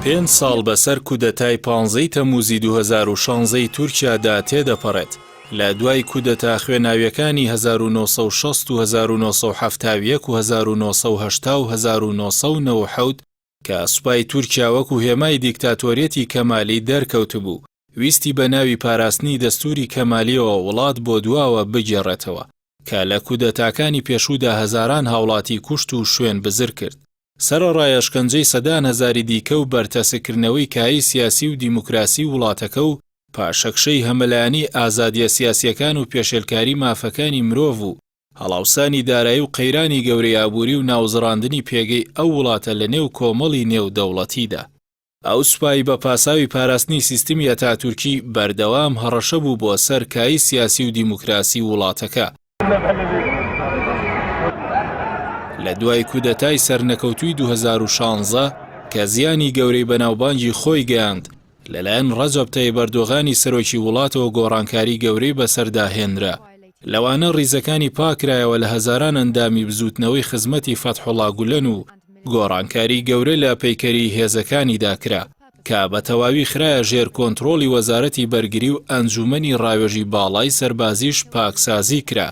5 ساڵ بەسەر کودەتای 15 تەمووزی 2016 تورکیادا تێدەپەڕێت. لە دوای کودەتا خوێناویەکانی 1960 و 1970 و 1980 و 1990 کە سوپای تورکیا وەکو هێمای دیکتاتۆریەتی کەمالی دەرکەوتبوو، ویستی بە ناوی پاراستنی دەستوری کەمالیەوە وڵات بۆ دواوە بگێڕێتەوە کە لە کودەتاکانی پێشوودا هەزاران هاوڵاتی کوشت و شوێن بزر کرد. سەرەڕای شکنجەی سەدان هەزاری دیکە و بەرتەسکردنەوەی کایی سیاسی و دیموکراسی وڵاتەکە و پاشەکشەی هەمەلایانی ئازادیە سیاسیەکان و پێشێلکاری مافەکانی مرۆڤ و هەڵاوسانی دارایی و قەیرانی گەورەی ئابووری و ناوزڕاندنی پێگەی ئەو وڵاتە لە نێو کۆمەڵی نێودەوڵەتیدا. ئەو سوپایی بە پاساوی پاراستنی سیستمی ئەتاتورکی بەردەوام هەڕەشە بوو بۆ سەر کایی سیاسی و دیموکراسی وڵاتەکە. لە دوای کودەتای سەرنەکەوتووی 2016 کە زیانی گەورەی بەناوبانگی خۆی گەیاند لەلایەن ڕەجەب تەیب ئەردۆغانی سەرۆکی وڵاتەوە گۆڕانکاری گەورەی بەسەرداهێنرا. لەوانە ڕیزەکانی پاکرایەوە لە هەزاران ئەندامی بزوتنەوەی خزمەتی فەتحوڵا گولەن و گۆڕانکاری گەورە لە پەیکەری هێزەکانی داکرا کە بە تەواوی خرایە ژێر کۆنتڕۆڵی وەزارەتی بەرگری و ئەنجومەنی ڕاوێژی باڵای سەربازیش پاکسازی کرا.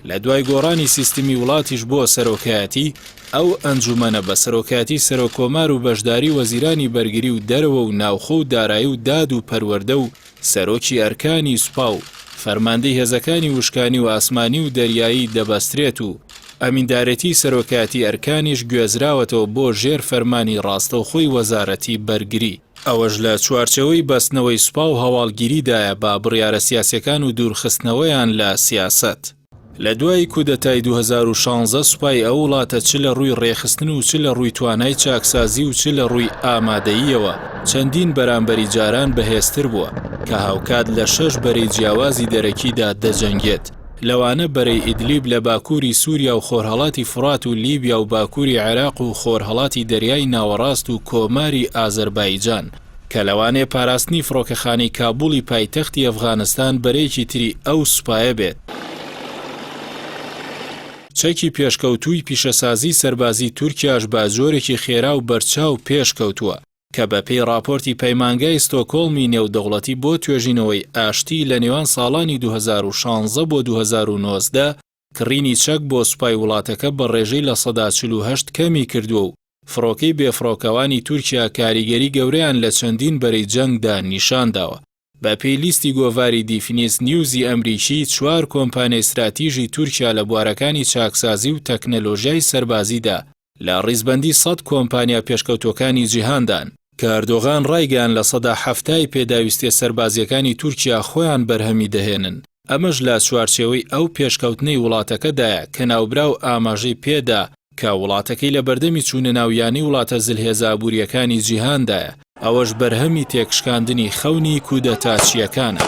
لە دوای گۆڕانی سیستمی وڵاتیش بۆ سەرۆکایەتی، ئەو ئەنجومەنە بە سەرۆکایەتی سەرۆکۆمار و بەشداری وەزیرانی بەرگری و دەرەوە و ناوخۆ و دارایی و داد و پەروەردە و سەرۆکی ئەرکانی سوپا و فەرماندەی هێزەکانی وشکانی و ئاسمانی و دەریایی دەبەسترێت و ئەمیندارەتی سەرۆکایەتی ئەرکانیش گوێزراوەتەوە بۆ ژێر فەرمانی ڕاستەوخۆی وەزارەتی بەرگری. ئەوەش لە چوارچەوەی بەستنەوەی سوپا و هەواڵگیریدایە با بڕیارە سیاسیەکان و دوورخستنەوەیان لە سیاست. لە دوای کودەتای 2016 سوپای ئەو وڵاتە چ لە ڕووی ڕێخستن و چ لە ڕووی توانای چاکسازی و چ لە ڕووی ئامادەییەوە چەندین بەرامبەری جاران بەهێزتر بووە کە هاوکات لە 6 بەرەی جیاوازی دەرەکیدا دەجەنگێت. لەوانە بەرەی ئیدلیب لە باکووری سووریا و خۆرهەڵاتی فورات و لیبیا و باکووری عێراق و خۆرهەڵاتی دەریای ناوەڕاست و کۆماری ئازەربایجان کە لەوانەیە پاراستنی فڕۆکەخانەی کابوڵی پایتەختی ئەفغانستان بەرەیەکی تری ئەو سوپایە بێت. چەکی پێشکەوتووی پیشەسازی سەربازی تورکیاش بە جۆرێکی خێرا و بەرچاو پێشکەوتووە کە بەپێی راپۆرتی پەیمانگای ستۆکۆڵمی نێودەوڵەتی بۆ توێژینەوەی ئاشتی لە نێوان ساڵانی 2016 بۆ 2019 کڕینی چەک بۆ سوپای وڵاتەکە بە ڕێژەی لە 48 کەمی کردووە و فڕۆکەی بێفڕۆکەوانی تورکیا کاریگەری گەورەیان لە چەندین بەرەی جەنگدا نیشانداوە. بە پێی لیستی گۆڤاری دیفینیس نیوزی ئەمریکی 4 کۆمپانیای استراتیژی تورکیا لە بوارەکانی چاکسازی و تەکنەلۆژیای سەربازیدا لە ڕیزبەندی 100 کۆمپانیا پێشکەوتۆکانی جیهاندان کە ئەردۆغان ڕایگەیان لە 170 پێداویستیە سەربازیەکانی تورکیا خۆیان بەرهەمی دەهێنن. ئەمەش لە چوارچێوەی ئەو پێشکەوتنەی وڵاتەکەدایە کە ناوبرا و ئاماژەی پێدا کە وڵاتەکەی لە بەردەمی چوونە ناویانی وڵاتە زلهێزابووریەکانی جیهاندایە. ئەوەش بەرهەمی تێکشکاندنی خەونی کودەتاچیەکانە.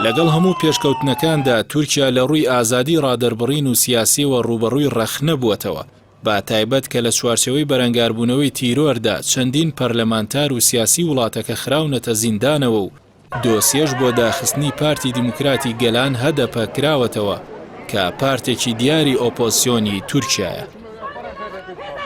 لەگەڵ هەموو پێشکەوتنەکاندا تورکیا لە ڕووی ئازادی ڕادەربڕین و سیاسیەوە ڕوبەڕووی ڕەخنە بووەتەوە، با تایبەت کە لە چوارچەوەی بەرەنگاربوونەوەی تیرۆردا چەندین پەرلەمانتار و سیاسی وڵاتەکە خراونەتە زیندانەوە و دۆسیەش بۆ داخستنی پارتی دیموکراتی گەلان هەدەپە کراوەتەوە کە پارتێکی دیاری ئۆپۆزیسیۆنی تورکیایە.